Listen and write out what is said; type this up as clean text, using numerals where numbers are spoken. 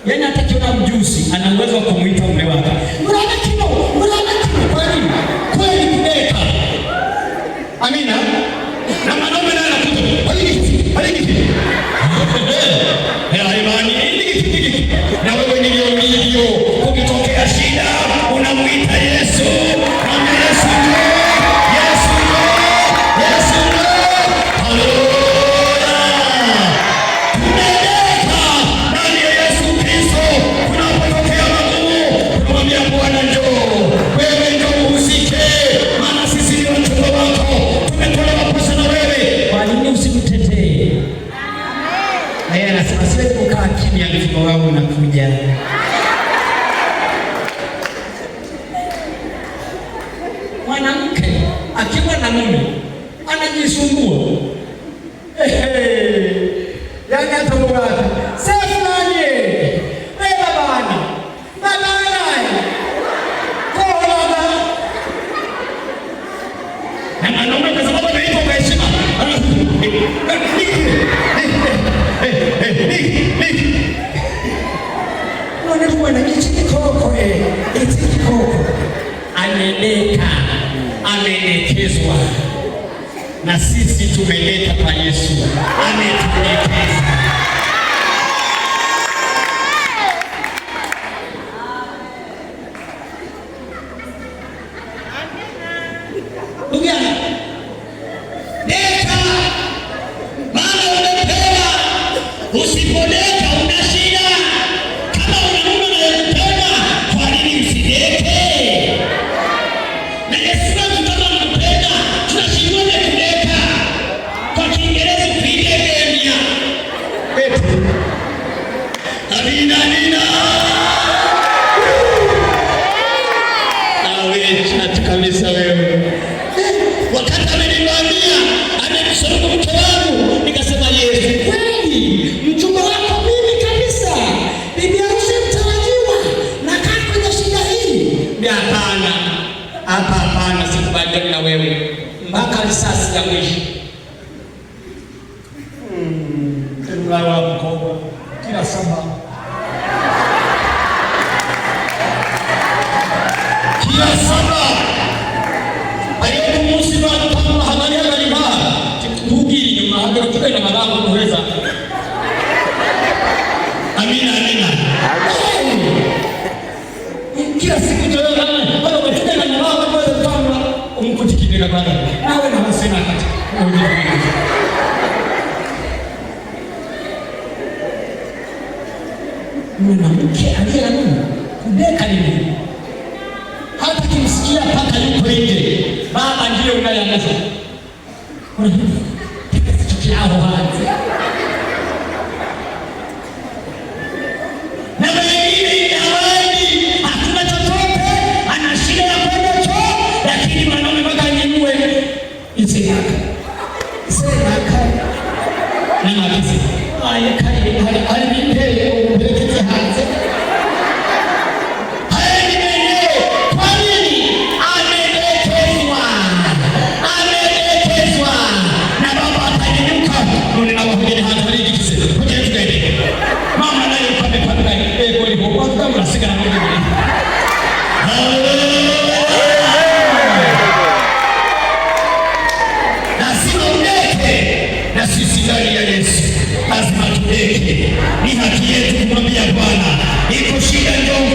Yaani hata kiona mjusi ana uwezo wa kumuita mume wake. Mrana kino, kwa nini? Kweli kudeka. Amina. Na mwanaume naye anakuja. Haliki. Imani hiki. Na wewe nilio ukitokea shida unamuita Yesu. Asiwezi kukaa kimya mzigo wao unakuja. Mwanamke akiwa na mume anajisumbua. Yaani hata mwaka. Sasa nani? Baba. Na mwanaume kwa sababu anaitwa kwa heshima. Amedeka, amedekezwa. Na sisi tumeleta kwa Yesu. Ametudekeza. Deka, maana umepewa. Usipoleka una shida. Kama unamume unayempenda, kwa nini usideke? Na Yesu kama unapenda, tunashindwa kudeka. Kwa Kiingereza kuidemia. Amina. Awe chatu kabisa wewe. Wakati ameniambia, amemshauri mke wangu, nikasema Yesu, kweli mchumba wako mimi kabisa. Bibi harusi mtarajiwa, nakaa kwenye shida hii. Hapana, sikubaliani na wewe. Mpaka risasi ya mwisho. Mlawa mkoba kila saba. Aliyepo musima kama habari ya kalima. Tuki nyuma hapo tukae na malango kuweza. Amina. Kila siku ndio wale wamefika na malango kwa kama umkutikideka bana. Nawe na wasema kati. Mwanamke aliye na mume kudeka nini? Hata kimsikia paka yuko nje, baba ndiye unayeanza. Tukiao hanze. Na wengine hawani, hakuna chochote, ana shida ya kwenda choo, lakini mwanaume mpaka anyimwe isenaka. Na mabisi. Alipele umpelekeze hanze. Lazima tudeke. Ni haki yetu kumwambia Bwana, iko shida njoo